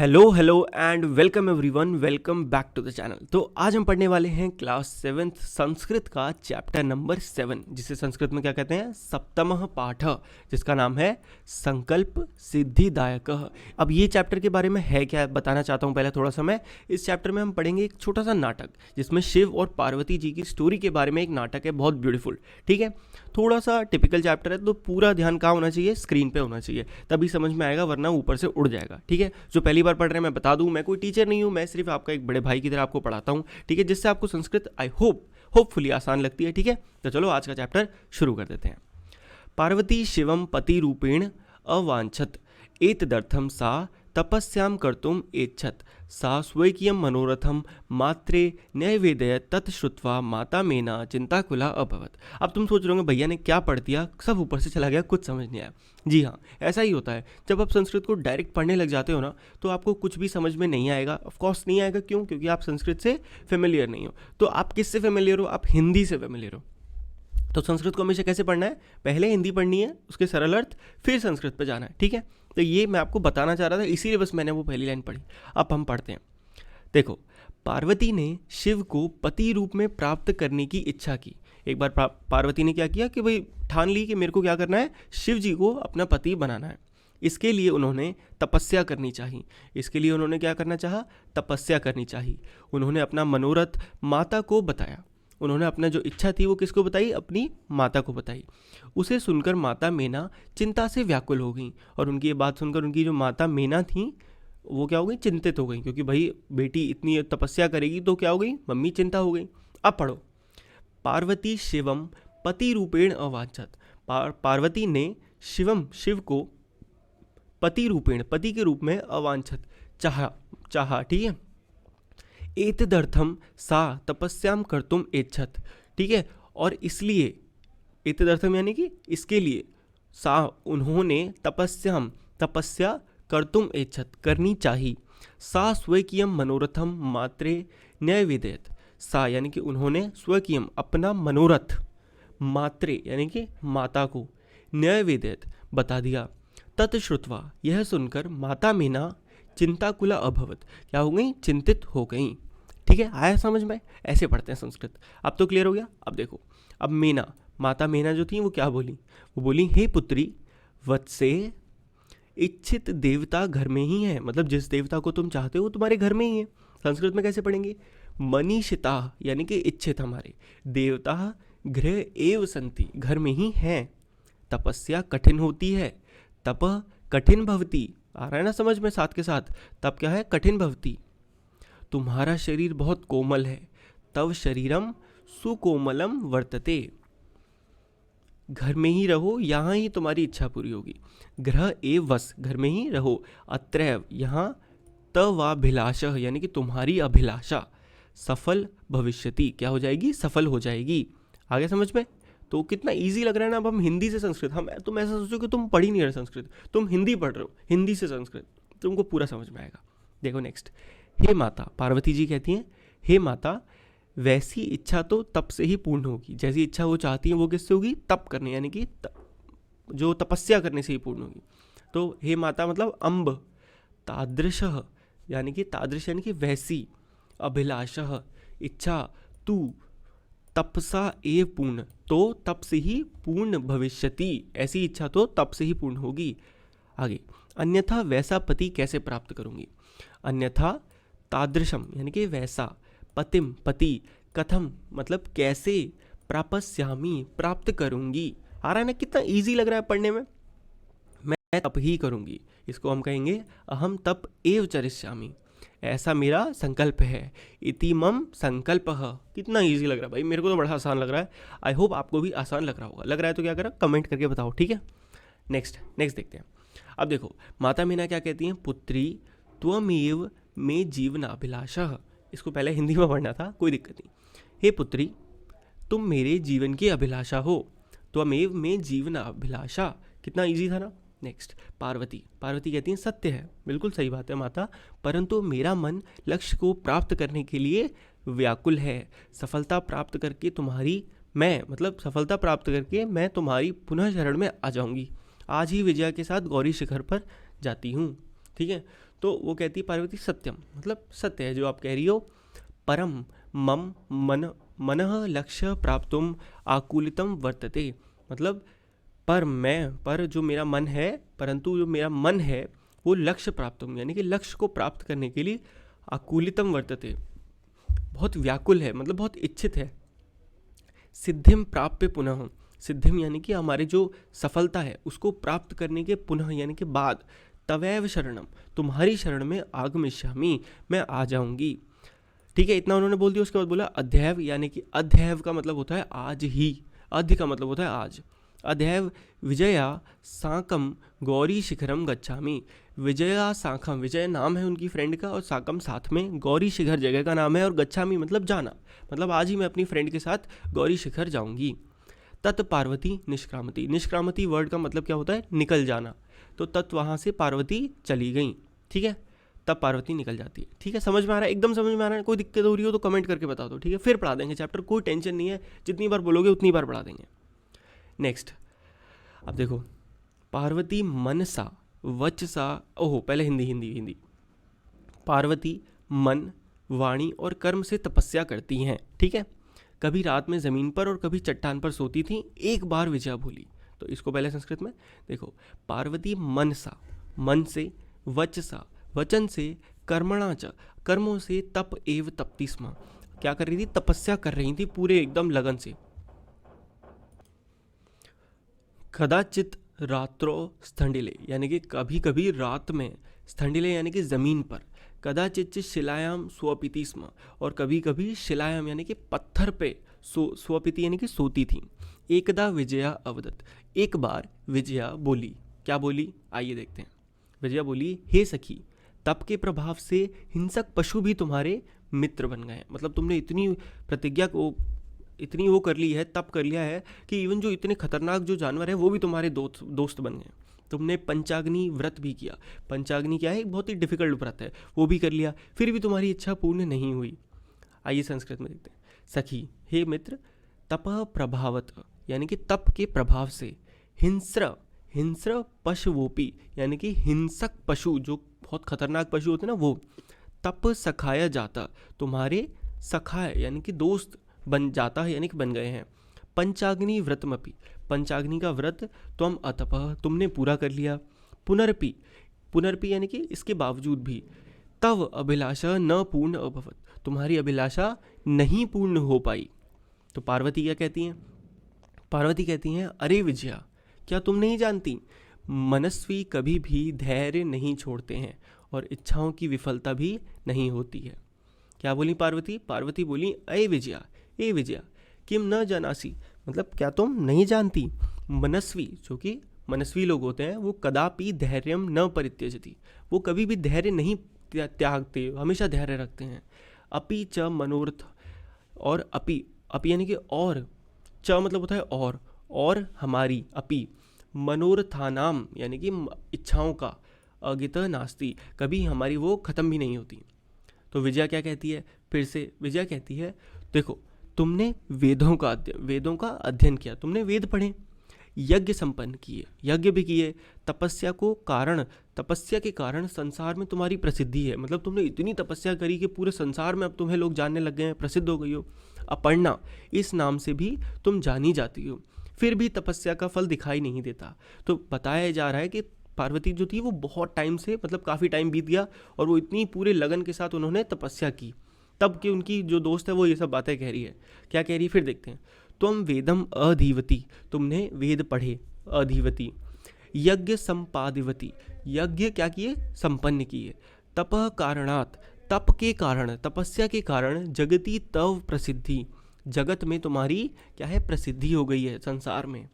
Hello and welcome everyone, welcome back to the channel. तो आज हम पढ़ने वाले हैं क्लास 7th संस्कृत का चैप्टर नंबर 7, जिसे संस्कृत में क्या कहते हैं, सप्तमः पाठ, जिसका नाम है संकल्प सिद्धिदायकः। अब ये चैप्टर के बारे में है क्या बताना चाहता हूँ। पहले थोड़ा सा मैं इस चैप्टर में हम पढ़ेंगे एक छोटा सा नाटक, जिसमें शिव और पार्वती जी की स्टोरी के बारे में एक नाटक है, बहुत ब्यूटीफुल। ठीक है, थोड़ा सा टिपिकल चैप्टर है, तो पूरा ध्यान कहाँ होना चाहिए, स्क्रीन पे होना चाहिए, तभी समझ में आएगा, वरना ऊपर से उड़ जाएगा। ठीक है, जो पहली बार पढ़ रहे हैं मैं बता दूं, मैं कोई टीचर नहीं हूं, मैं सिर्फ आपका एक बड़े भाई की तरह आपको पढ़ाता हूं। ठीक है, जिससे आपको संस्कृत आई होपफुली आसान लगती है। ठीक है, तो चलो आज का चैप्टर शुरू कर देते हैं। पार्वती शिवम पति रूपेण अवांछत एतदर्थम सा तपस्याम कर्तुम एच्छत सा स्वकीयं मनोरथम मात्रे नैवेदयत तत् श्रुत्वा माता मेना चिंताकुला अभवत। अब तुम सोच रहे होंगे भैया ने क्या पढ़ दिया, सब ऊपर से चला गया, कुछ समझ नहीं आया। जी हाँ, ऐसा ही होता है। जब आप संस्कृत को डायरेक्ट पढ़ने लग जाते हो ना, तो आपको कुछ भी समझ में नहीं आएगा। ऑफकोर्स नहीं आएगा, क्यों? क्योंकि आप संस्कृत से फेमिलियर नहीं हो। तो आप किससे फेमिलियर हो? आप हिंदी से फेमिलियर हो। तो संस्कृत को हमेशा कैसे पढ़ना है, पहले हिंदी पढ़नी है, उसके सरल अर्थ, फिर संस्कृत पे जाना है। ठीक है, तो ये मैं आपको बताना चाह रहा था, इसीलिए बस मैंने वो पहली लाइन पढ़ी। अब हम पढ़ते हैं। देखो, पार्वती ने शिव को पति रूप में प्राप्त करने की इच्छा की। एक बार पार्वती ने क्या किया कि भाई ठान ली कि मेरे को क्या करना है, शिव जी को अपना पति बनाना है। इसके लिए उन्होंने तपस्या करनी चाहिए। इसके लिए उन्होंने क्या करना चाहा, तपस्या करनी चाहिए। उन्होंने अपना मनोरथ माता को बताया। उन्होंने अपना जो इच्छा थी वो किसको बताई, अपनी माता को बताई। उसे सुनकर माता मेना चिंता से व्याकुल हो गई, और उनकी ये बात सुनकर उनकी जो माता मेना थी वो क्या हो गई, चिंतित हो गई, क्योंकि भाई बेटी इतनी तपस्या करेगी तो क्या हो गई, मम्मी चिंता हो गई। अब पढ़ो, पार्वती शिवम पति रूपेण अवांछत। पार्वती ने शिव को पति रूपेण, पति के रूप में, अवांछत, चाहा। ठीक है, एतदर्थम सा तपस्याम कर्तुम एच्छत। ठीक है, और इसलिए एतदर्थम यानी कि इसके लिए, सा उन्होंने तपस्या कर्तुम एच्छत करनी चाहिए। सा स्वकीयम मनोरथम मात्रे न्यायविदेत। सा यानी कि उन्होंने स्वकीयम अपना मनोरथ, मात्रे यानी कि माता को, न्यायविदेत बता दिया। तत्श्रुत्वा यह सुनकर माता मीना चिंताकुला अभवत, क्या हो गई, चिंतित हो गई। ठीक है, आया समझ में? ऐसे पढ़ते हैं संस्कृत। अब तो क्लियर हो गया। अब देखो, अब मीना, माता मीना जो थी वो क्या बोली, वो बोली हे पुत्री वत्से इच्छित देवता घर में ही है। मतलब जिस देवता को तुम चाहते हो वो तुम्हारे घर में ही है। संस्कृत में कैसे पढ़ेंगे, मनीषिता यानी कि इच्छित, हमारे देवता गृह एव संति, घर में ही हैं। तपस्या कठिन होती है, तप कठिन भवती, आ रहा है ना समझ में साथ के साथ, तब क्या है, कठिन भवती। तुम्हारा शरीर बहुत कोमल है, तव शरीरम सुकोमलम वर्तते। घर में ही रहो, यहाँ ही तुम्हारी इच्छा पूरी होगी। ग्रह एव वस, घर में ही रहो। अत्रैव, यहाँ, तवाभिलाषः यानी कि तुम्हारी अभिलाषा, सफल भविष्यति, क्या हो जाएगी, सफल हो जाएगी। आगे समझ में? तो कितना इजी लग रहा है ना। अब हम हिंदी से संस्कृत, तुम ऐसा सोचो कि तुम पढ़ ही नहीं रहे संस्कृत, तुम हिंदी पढ़ रहे हो, हिंदी से संस्कृत, तुमको पूरा समझ में आएगा। देखो नेक्स्ट, हे माता, पार्वती जी कहती हैं, हे माता, वैसी इच्छा तो तप से ही पूर्ण होगी। जैसी इच्छा वो चाहती हैं वो किससे होगी, तप करने, यानी कि जो तपस्या करने से ही पूर्ण होगी। तो हे माता मतलब अम्ब, तादृशः यानी कि तादृश यानी कि वैसी, अभिलाषः इच्छा, तू तपसा एव पूर्ण, तो तप से ही पूर्ण भविष्यति, ऐसी इच्छा तो तप से ही पूर्ण होगी। आगे, अन्यथा वैसा पति कैसे प्राप्त करूंगी। अन्यथा तादृशम यानी कि वैसा, पतिम पति, कथम मतलब कैसे, प्रापस्यामी प्राप्त करूंगी। आ रहा है ना, कितना इजी लग रहा है पढ़ने में। मैं तप ही करूंगी, इसको हम कहेंगे अहम तप एव चरिष्यामि, ऐसा मेरा संकल्प है। इति मम संकल्पः, कितना इजी लग रहा है भाई, मेरे को तो बड़ा आसान लग रहा है। आई होप आपको भी आसान लग रहा होगा। लग रहा है तो क्या करा, कमेंट करके बताओ। ठीक है, नेक्स्ट देखते हैं। अब देखो, माता मीना क्या कहती हैं, पुत्री त्वमेव में जीवनाभिलाषः। इसको पहले हिंदी में पढ़ना था, कोई दिक्कत नहीं। हे पुत्री, तुम मेरे जीवन की अभिलाषा हो। त्वमेव में जीवनाभिलाषा, कितना इजी था ना। नेक्स्ट, पार्वती कहती हैं, सत्य है, बिल्कुल सही बात है माता, परंतु मेरा मन लक्ष्य को प्राप्त करने के लिए व्याकुल है। सफलता प्राप्त करके मैं तुम्हारी पुनः शरण में आ जाऊंगी। आज ही विजया के साथ गौरी शिखर पर जाती हूँ। ठीक है। तो वो कहती है पार्वती सत्यम, मतलब सत्य है जो आप कह रही हो। परम मम मनः लक्ष्य प्राप्तुम आकुलितम वर्तते, मतलब पर जो मेरा मन है, परंतु जो मेरा मन है वो लक्ष्य प्राप्तुम यानी कि लक्ष्य को प्राप्त करने के लिए आकुलितम वर्तते, बहुत व्याकुल है, मतलब बहुत इच्छित है। सिद्धिम प्राप्य पुनः, सिद्धिम यानी कि हमारे जो सफलता है उसको प्राप्त करने के पुनः यानी कि बाद, तवैव शरणम, तुम्हारी शरण में आगमिष्यामि, मैं आ जाऊंगी। ठीक है, इतना उन्होंने बोल दिया। उसके बाद बोला अध्यैव, यानी कि अध्यैव का मतलब होता है आज ही, अध्य का मतलब होता है आज। अध्यैव विजया साकम गौरी शिखरम गच्छामि, विजया साखम, विजय नाम है उनकी फ्रेंड का, और साकम साथ में, गौरी शिखर जगह का नाम है, और गच्छामि मतलब जाना, मतलब आज ही मैं अपनी फ्रेंड के साथ गौरी शिखर जाऊंगी। तत् पार्वती निष्क्रामती, निष्क्रामती वर्ड का मतलब क्या होता है, निकल जाना। तो तत् वहाँ से पार्वती चली गई। ठीक है, तब पार्वती निकल जाती है। ठीक है, समझ में आ रहा है, एकदम समझ में आ रहा है। कोई दिक्कत हो रही हो तो कमेंट करके बता दो। ठीक है, फिर पढ़ा देंगे चैप्टर, कोई टेंशन नहीं है, जितनी बार बोलोगे उतनी बार पढ़ा देंगे। नेक्स्ट, अब देखो, पार्वती मनसा वचसा, ओहो पहले हिंदी हिंदी हिंदी। पार्वती मन, वाणी और कर्म से तपस्या करती हैं। ठीक है, कभी रात में ज़मीन पर और कभी चट्टान पर सोती थी, एक बार विजया भूली। तो इसको पहले संस्कृत में देखो, पार्वती मनसा, मन से, वचसा वचन से, कर्मणा च कर्मों से, तप एव तपती स्म, क्या कर रही थी, तपस्या कर रही थी पूरे एकदम लगन से। कदाचित रात्रो स्थंडिले, यानी कि कभी कभी रात में, स्थंडिले यानी कि ज़मीन पर, कदाचित शिलायाम स्वपिति स्म, और कभी कभी शिलायाम यानी कि पत्थर पे स्वपिति यानी कि सोती थी। एकदा विजया अवदत, एक बार विजया बोली, क्या बोली, आइए देखते हैं। विजया बोली, हे सखी, तप के प्रभाव से हिंसक पशु भी तुम्हारे मित्र बन गए हैं, मतलब तुमने इतनी प्रतिज्ञा को, इतनी वो कर ली है, तप कर लिया है कि इवन जो इतने खतरनाक जो जानवर है वो भी तुम्हारे दोस्त बन गए। तुमने पंचाग्नि व्रत भी किया, पंचाग्नि क्या है, एक बहुत ही डिफिकल्ट व्रत है, वो भी कर लिया, फिर भी तुम्हारी इच्छा पूर्ण नहीं हुई। आइए संस्कृत में देखते हैं। सखी, हे मित्र, तप प्रभावत यानी कि तप के प्रभाव से, हिंस्र हिंस्र पशुवोपी यानी कि हिंसक पशु, जो बहुत खतरनाक पशु होते हैं ना वो, तप सखाया जाता, तुम्हारे सखाय यानी कि दोस्त बन जाता है, यानी कि बन गए हैं। पंचाग्नि व्रतमपि, पंचाग्नि का व्रत त्वम अतपः, तुमने पूरा कर लिया। पुनरपि, पुनरपि यानी कि इसके बावजूद भी, तव अभिलाषा न पूर्ण अभवत, तुम्हारी अभिलाषा नहीं पूर्ण हो पाई। तो पार्वती क्या कहती हैं, पार्वती कहती हैं, अरे विजया, क्या तुम नहीं जानती, मनस्वी कभी भी धैर्य नहीं छोड़ते हैं और इच्छाओं की विफलता भी नहीं होती है। क्या बोली पार्वती, पार्वती बोली, अय विजया, ए विजया, किम न जानासी, मतलब क्या तुम नहीं जानती, मनस्वी, जो कि मनस्वी लोग होते हैं, वो कदापि धैर्यम न परित्यजति, वो कभी भी धैर्य नहीं त्यागते, हमेशा धैर्य रखते हैं। अपि च मनोरथ, और अपि, अपि यानी कि और, च मतलब होता है और हमारी, अपि मनोरथानाम यानी कि इच्छाओं का, अगित नास्ति, कभी हमारी वो ख़त्म भी नहीं होती। तो विजया क्या कहती है, फिर से विजया कहती है, देखो तुमने वेदों का अध्ययन किया, तुमने वेद पढ़े, यज्ञ संपन्न किए, यज्ञ भी किए, तपस्या के कारण संसार में तुम्हारी प्रसिद्धि है, मतलब तुमने इतनी तपस्या करी कि पूरे संसार में अब तुम्हें लोग जानने लग गए हैं, प्रसिद्ध हो गई हो। अपर्णा, इस नाम से भी तुम जानी जाती हो, फिर भी तपस्या का फल दिखाई नहीं देता। तो बताया जा रहा है कि पार्वती जो थी वो बहुत टाइम से, मतलब काफ़ी टाइम बीत गया और वो इतनी पूरे लगन के साथ उन्होंने तपस्या की, तब कि उनकी जो दोस्त है वो ये सब बातें कह रही है। क्या कह रही है फिर देखते हैं। तुम वेदम अधीवती, तुमने वेद पढ़े, अधीवती, यज्ञ संपादिवती, यज्ञ क्या किए, संपन्न किए, तपः कारणात्, तप के कारण, तपस्या के कारण, जगति तव प्रसिद्धि, जगत में तुम्हारी क्या है, प्रसिद्धि हो गई है संसार में।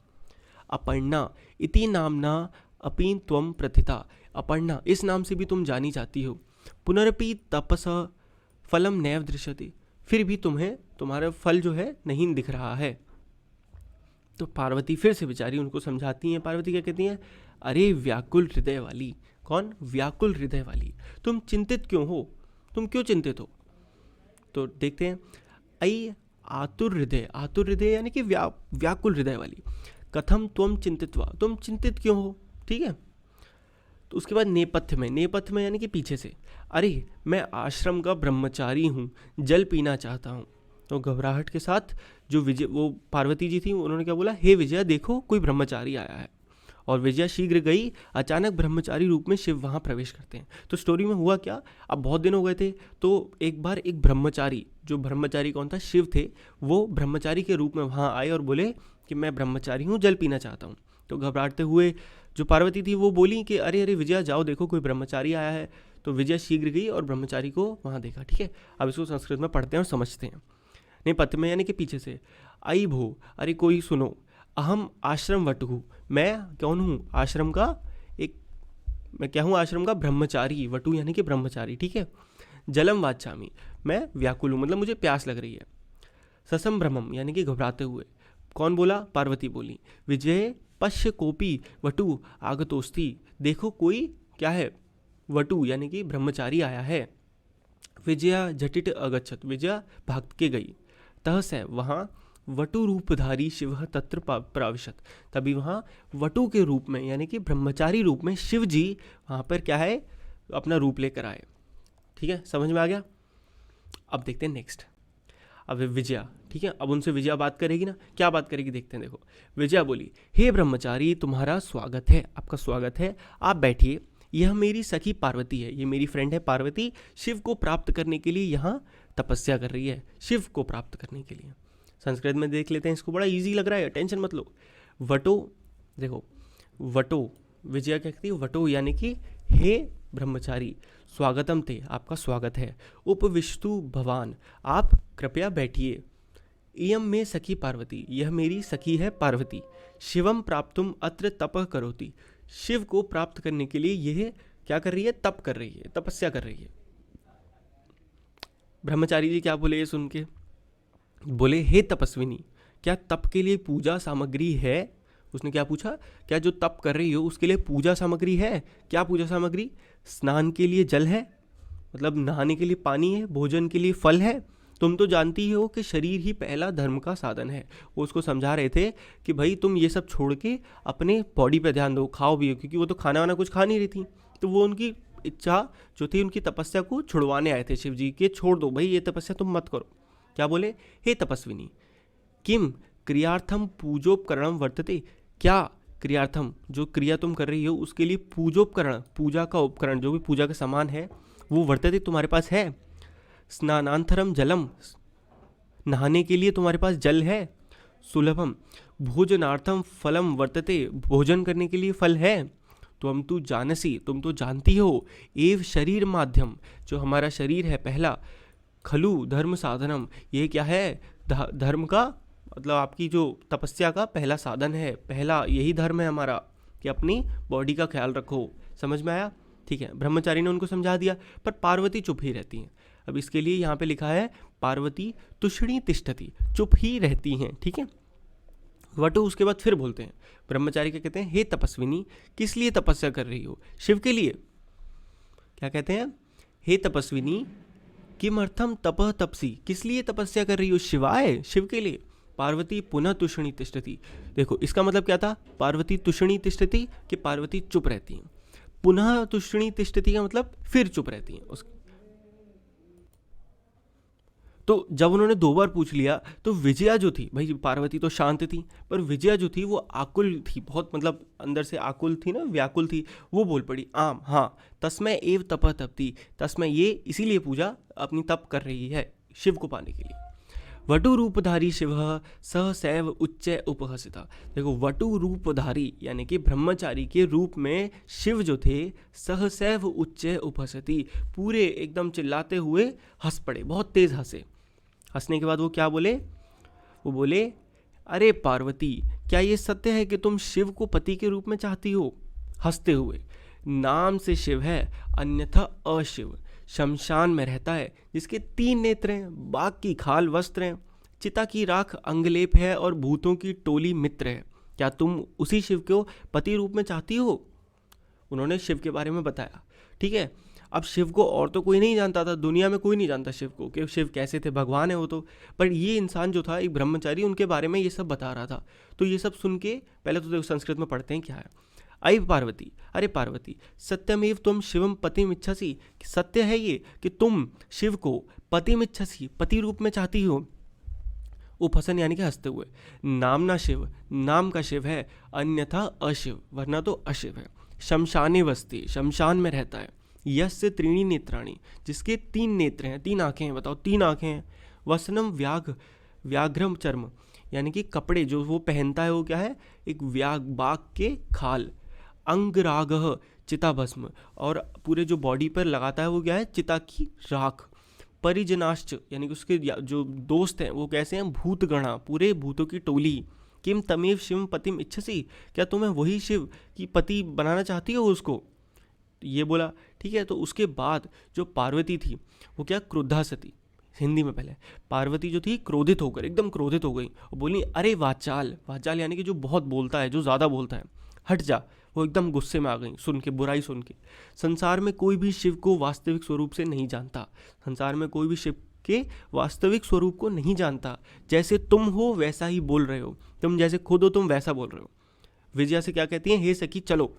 अपर्णा इति नामना अपि त्वम प्रथिता, अपर्णा इस नाम से भी तुम जानी जाती हो। पुनरपि तपस फलम नैव दृश्यते, फिर भी तुम्हें तुम्हारा फल जो है नहीं दिख रहा है। तो पार्वती फिर से बेचारी उनको समझाती हैं। पार्वती क्या कहती हैं, अरे व्याकुल हृदय वाली, कौन, व्याकुल हृदय वाली, तुम चिंतित क्यों हो, तुम क्यों चिंतित हो। तो देखते हैं, अई आतुर हृदय यानी कि व्याकुल हृदय वाली, कथम त्वम चिंतित्वा, तुम चिंतित क्यों हो। ठीक है, तो उसके बाद नेपथ्य में यानी कि पीछे से, अरे मैं आश्रम का ब्रह्मचारी हूँ, जल पीना चाहता हूँ। तो घबराहट के साथ जो विजय, वो पार्वती जी थी, उन्होंने क्या बोला, हे विजया देखो कोई ब्रह्मचारी आया है। और विजया शीघ्र गई। अचानक ब्रह्मचारी रूप में शिव वहाँ प्रवेश करते हैं। तो स्टोरी में हुआ क्या, अब बहुत दिन हो गए थे, तो एक बार एक ब्रह्मचारी, जो ब्रह्मचारी कौन था, शिव थे, वो ब्रह्मचारी के रूप में वहाँ आए और बोले कि मैं ब्रह्मचारी हूँ, जल पीना चाहता हूँ। तो घबराते हुए जो पार्वती थी वो बोली कि अरे अरे विजया जाओ देखो कोई ब्रह्मचारी आया है। तो विजया शीघ्र गई और ब्रह्मचारी को वहाँ देखा। ठीक है, अब इसको संस्कृत में पढ़ते हैं और समझते हैं। नेपथ्य में यानी कि पीछे से, आई भो, अरे कोई सुनो, अहम आश्रम वटु, मैं कौन हूँ, आश्रम का एक, मैं क्या हूँ, आश्रम का ब्रह्मचारी, वटु यानी कि ब्रह्मचारी। ठीक है, जलम वाचामी, मैं व्याकुल हूँ, मतलब मुझे प्यास लग रही है। ससम भ्रमम यानी कि घबराते हुए, कौन बोला, पार्वती बोली। विजय पश्य कोपी वटु आगतोस्ति, देखो कोई क्या है, वटु यानी कि ब्रह्मचारी आया है। विजया झटिट अगच्छत, विजया भाग के गई। तह से वहाँ वटु रूपधारी शिव तत्र प्राविशत, तभी वहाँ वटु के रूप में यानी कि ब्रह्मचारी रूप में शिव जी वहाँ पर क्या है, अपना रूप लेकर आए। ठीक है, समझ में आ गया। अब देखते हैं नेक्स्ट। अब विजया, ठीक है, अब उनसे विजया बात करेगी ना, क्या बात करेगी देखते हैं। देखो, विजया बोली, हे ब्रह्मचारी तुम्हारा स्वागत है, आपका स्वागत है, आप बैठिए। यह मेरी सखी पार्वती है, ये मेरी फ्रेंड है पार्वती, शिव को प्राप्त करने के लिए यहाँ तपस्या कर रही है, शिव को प्राप्त करने के लिए। संस्कृत में देख लेते हैं, इसको बड़ा इजी लग रहा है, टेंशन मत लो। वटो, देखो वटो, विजया क्या कहती है, वटो यानी कि हे ब्रह्मचारी, स्वागतम ते, आपका स्वागत है। उपविष्टु भवान, आप कृपया बैठिए। इयम में सखी पार्वती, यह मेरी सखी है पार्वती। शिवम प्राप्तुम अत्र तपः करोति, शिव को प्राप्त करने के लिए यह क्या कर रही है, तप कर रही है, तपस्या कर रही है। ब्रह्मचारी जी क्या बोले ये सुन के, बोले हे तपस्विनी, क्या तप के लिए पूजा सामग्री है। उसने क्या पूछा, क्या जो तप कर रही हो उसके लिए पूजा सामग्री है। क्या पूजा सामग्री, स्नान के लिए जल है, मतलब नहाने के लिए पानी है, भोजन के लिए फल है। तुम तो जानती हो कि शरीर ही पहला धर्म का साधन है। वो उसको समझा रहे थे कि भाई तुम ये सब छोड़ के अपने बॉडी पे ध्यान दो, खाओ भी, क्योंकि वो तो खाना वाना कुछ खा नहीं रही थी। तो वो उनकी इच्छा जो थी, उनकी तपस्या को छुड़वाने आए थे शिव जी के, छोड़ दो भाई ये तपस्या तुम मत करो। क्या बोले, हे तपस्विनी, किम क्रियार्थम पूजोपकरणम वर्तते, क्या क्रियार्थम, जो क्रिया तुम कर रही हो उसके लिए पूजोपकरण, पूजा का उपकरण, जो भी पूजा का सामान है वो वर्तते, तुम्हारे पास है। स्नानांतरम जलम, नहाने के लिए तुम्हारे पास जल है। सुलभम भोजनार्थम फलम वर्तते, भोजन करने के लिए फल है। तो हम तू जानसी, तुम तो जानती हो। एव शरीर माध्यम, जो हमारा शरीर है पहला। खलु धर्म साधनम, ये क्या है, धर्म का मतलब आपकी जो तपस्या का पहला साधन है, पहला यही धर्म है हमारा कि अपनी बॉडी का ख्याल रखो। समझ में आया। ठीक है, ब्रह्मचारी ने उनको समझा दिया, पर पार्वती चुप ही रहती हैं। अब इसके लिए यहाँ पे लिखा है पार्वती तुषणी तिष्ठति, चुप ही रहती हैं। ठीक है, वटु उसके बाद फिर बोलते हैं, ब्रह्मचारी क्या कहते हैं, हे तपस्विनी, किस लिए तपस्या कर रही हो, शिव के लिए। क्या कहते हैं, हे तपस्विनी, किमर्थम तपः तपसी, किस लिए तपस्या कर रही हो, शिवाय, शिव के लिए। पार्वती पुनः तुषणी तिष्ठति, देखो इसका मतलब क्या था, पार्वती तुषणी तिष्ठति कि पार्वती चुप रहती हैं, पुनः तुषणी तिष्ठति का मतलब फिर चुप रहती हैं। तो जब उन्होंने 2 बार पूछ लिया तो विजया जो थी, भाई पार्वती तो शांत थी, पर विजया जो थी वो आकुल थी बहुत, मतलब अंदर से आकुल थी ना, व्याकुल थी। वो बोल पड़ी, आम हाँ, तस्मै एव तपः तपती, तस्मै ये इसीलिए पूजा अपनी तप कर रही है शिव को पाने के लिए। वटु रूपधारी शिव सह सैव उच्च उपहसिता, देखो वटु रूपधारी यानी कि ब्रह्मचारी के रूप में शिव जो थे, सह सैव उच्च उपहसति, पूरे एकदम चिल्लाते हुए हंस पड़े, बहुत तेज हंसे। हंसने के बाद वो क्या बोले, वो बोले, अरे पार्वती, क्या ये सत्य है कि तुम शिव को पति के रूप में चाहती हो। हंसते हुए, नाम से शिव है, अन्यथा अशिव, शमशान में रहता है, जिसके 3 नेत्र हैं, बाघ की खाल वस्त्र हैं, चिता की राख अंगलेप है और भूतों की टोली मित्र है। क्या तुम उसी शिव को पति रूप में चाहती हो। उन्होंने शिव के बारे में बताया। ठीक है, अब शिव को और तो कोई नहीं जानता था, दुनिया में कोई नहीं जानता शिव को कि शिव कैसे थे, भगवान है वो तो, पर ये इंसान जो था एक ब्रह्मचारी, उनके बारे में ये सब बता रहा था। तो ये सब सुन के, पहले तो देखो संस्कृत में पढ़ते हैं क्या है, अयि पार्वती, अरे पार्वती, सत्यमेव त्वं शिवम पतिम इच्छसि, सत्य है ये कि तुम शिव को पतिम इच्छसि, पति रूप में चाहती हो। उपहसन यानी कि हंसते हुए। नामना शिव, नाम का शिव है, अन्यथा अशिव, वरना तो अशिव है। शमशाने वस्ति, शमशान में रहता है। यस्य त्रीणी नेत्राणि, जिसके 3 नेत्र हैं, 3 आंखें हैं, बताओ 3 आंखें हैं। वसनम व्याघ्रम चर्म, यानी कि कपड़े जो वो पहनता है वो क्या है, एक बाघ के खाल। अंगरागः चिताभस्म, और पूरे जो बॉडी पर लगाता है वो क्या है, चिता की राख। परिजनाश्च, यानी कि उसके जो दोस्त हैं वो कैसे हैं, भूतगणा, पूरे भूतों की टोली। किम तमेव शिव पतिम इच्छसि, क्या तुम्हें वही शिव की पति बनाना चाहती हो उसको। ये बोला, ठीक है। तो उसके बाद जो पार्वती थी वो क्या, क्रुद्धा सती, हिंदी में पहले पार्वती जो थी क्रोधित होकर, एकदम क्रोधित हो गई और बोली, अरे वाचाल, वाचाल यानी कि जो बहुत बोलता है, जो ज़्यादा बोलता है, हट जा। वो एकदम गुस्से में आ गई सुन के, बुराई सुन के। संसार में कोई भी शिव को वास्तविक स्वरूप से नहीं जानता, संसार में कोई भी शिव के वास्तविक स्वरूप को नहीं जानता। जैसे तुम हो वैसा ही बोल रहे हो, तुम जैसे खुद हो तुम वैसा बोल रहे हो। विजया से क्या कहती है, हे सखी चलो,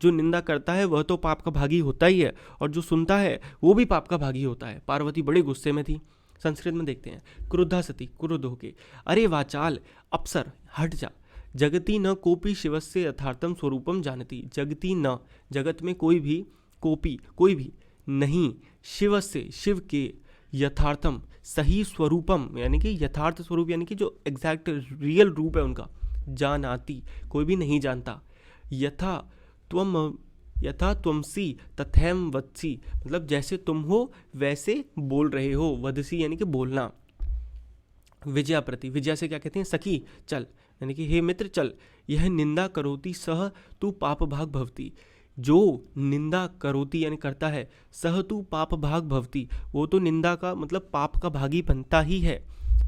जो निंदा करता है वह तो पाप का भागी होता ही है, और जो सुनता है वो भी पाप का भागी होता है। पार्वती बड़े गुस्से में थी। संस्कृत में देखते हैं, क्रुद्धा सती, क्रुद्ध होके, अरे वाचाल, अप्सर, हट जा। जगति न कोपी शिवस्य यथार्थम स्वरूपम जानती, जगति न, जगत में कोई भी, कोपी कोई भी नहीं, शिवस्य शिव के, यथार्थम सही स्वरूपम, यानी कि यथार्थ स्वरूप, यानी कि जो एग्जैक्ट रियल रूप है उनका, जानाति कोई भी नहीं जानता। यथा त्वमसी तथैम वत्सी, मतलब जैसे तुम हो वैसे बोल रहे हो। वदसी यानी कि बोलना। विजया प्रति, विजया से क्या कहते हैं, सखी चल, यानी कि हे मित्र चल। यह निंदा करोति सह तू पाप भाग भवती, जो निंदा करोति यानी करता है, सह तू पाप भाग भवती, वो तो निंदा का मतलब पाप का भागी बनता ही है।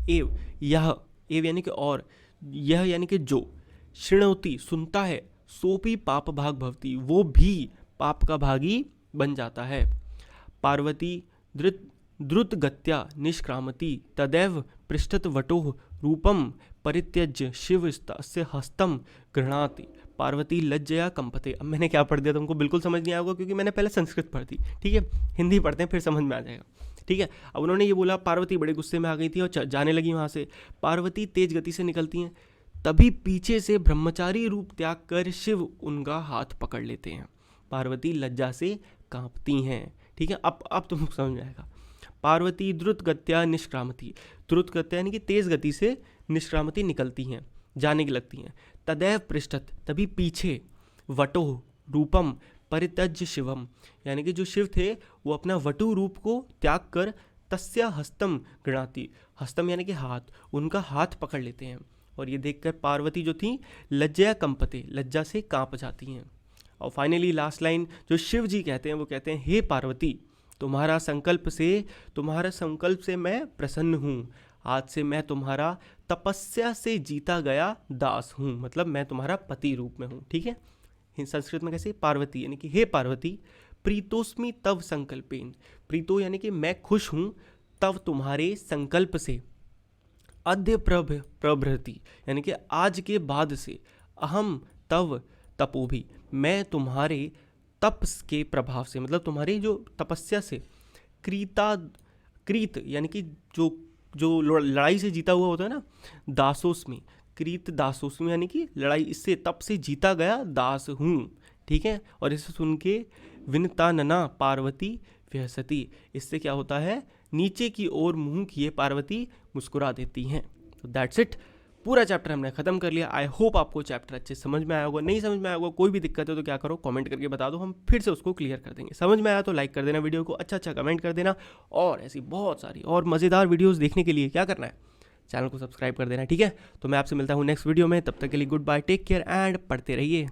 एव, यह, एव यानी कि और, यह यानी कि जो, शृणोति सुनता है, सोपी पाप भाग भवती, वो भी पाप का भागी बन जाता है। पार्वती द्रुत गत्या निष्क्रामती, तदैव पृष्ठत वटोः रूपम परित्यज्य शिव से हस्तम गृह्णाति। पार्वती लज्जया कंपते। अब मैंने क्या पढ़ दिया तुमको बिल्कुल समझ नहीं आया होगा, क्योंकि मैंने पहले संस्कृत पढ़ दी, ठीक है। हिंदी पढ़ते हैं फिर समझ में आ जाएगा, ठीक है। अब उन्होंने ये बोला, पार्वती बड़े गुस्से में आ गई थी और जाने लगी वहाँ से। पार्वती तेज गति से निकलती हैं, तभी पीछे से ब्रह्मचारी रूप त्याग कर शिव उनका हाथ पकड़ लेते हैं। पार्वती लज्जा से कांपती हैं, ठीक है। अब तुमको समझ में आएगा। पार्वती द्रुत गत्या निष्क्रामती, द्रुत गत्या यानी कि तेज गति से, निष्क्रामती निकलती हैं, जाने की लगती हैं। तदैव पृष्ठत, तभी पीछे, वटो रूपम परित्यज्य शिवम, यानी कि जो शिव थे वो अपना वटु रूप को त्याग कर तस्या हस्तम गृणाति, हस्तम यानी कि हाथ, उनका हाथ पकड़ लेते हैं। और ये देखकर पार्वती जो थी लज्जया कंपते, लज्जा से कांप जाती हैं। और फाइनली लास्ट लाइन जो शिव जी कहते हैं वो कहते हैं, हे पार्वती, तुम्हारा संकल्प से मैं प्रसन्न हूँ। आज से मैं तुम्हारा तपस्या से जीता गया दास हूँ, मतलब मैं तुम्हारा पति रूप में हूँ, ठीक है। संस्कृत में कैसे, पार्वती यानी कि हे पार्वती, प्रीतोस्मि तव संकल्पेन, प्रीतो यानी कि मैं खुश हूँ, तव तुम्हारे संकल्प से, अद्य प्रभृति यानी कि आज के बाद से, अहम तव तपोभी, मैं तुम्हारे तप के प्रभाव से, मतलब तुम्हारी जो तपस्या से, क्रीत यानी कि जो लड़ाई से जीता हुआ होता है ना, दासोस्मि, क्रीत दासोस्मि यानी कि लड़ाई, इससे तप से जीता गया दास हूँ, ठीक है। और इसे सुन के विनतानना पार्वती व्यसती, इससे क्या होता है, नीचे की ओर मुंह किए पार्वती मुस्कुरा देती हैं। तो दैट्स इट, पूरा चैप्टर हमने खत्म कर लिया। आई होप आपको चैप्टर अच्छे समझ में आया होगा। नहीं समझ में आया होगा, कोई भी दिक्कत है तो क्या करो, कमेंट करके बता दो, हम फिर से उसको क्लियर कर देंगे। समझ में आया तो लाइक कर देना वीडियो को, अच्छा कमेंट कर देना, और ऐसी बहुत सारी और मज़ेदार वीडियोज़ देखने के लिए क्या करना है, चैनल को सब्सक्राइब कर देना, ठीक है। तो मैं आपसे मिलता हूँ नेक्स्ट वीडियो में, तब तक के लिए goodbye, take care and पढ़ते रहिए।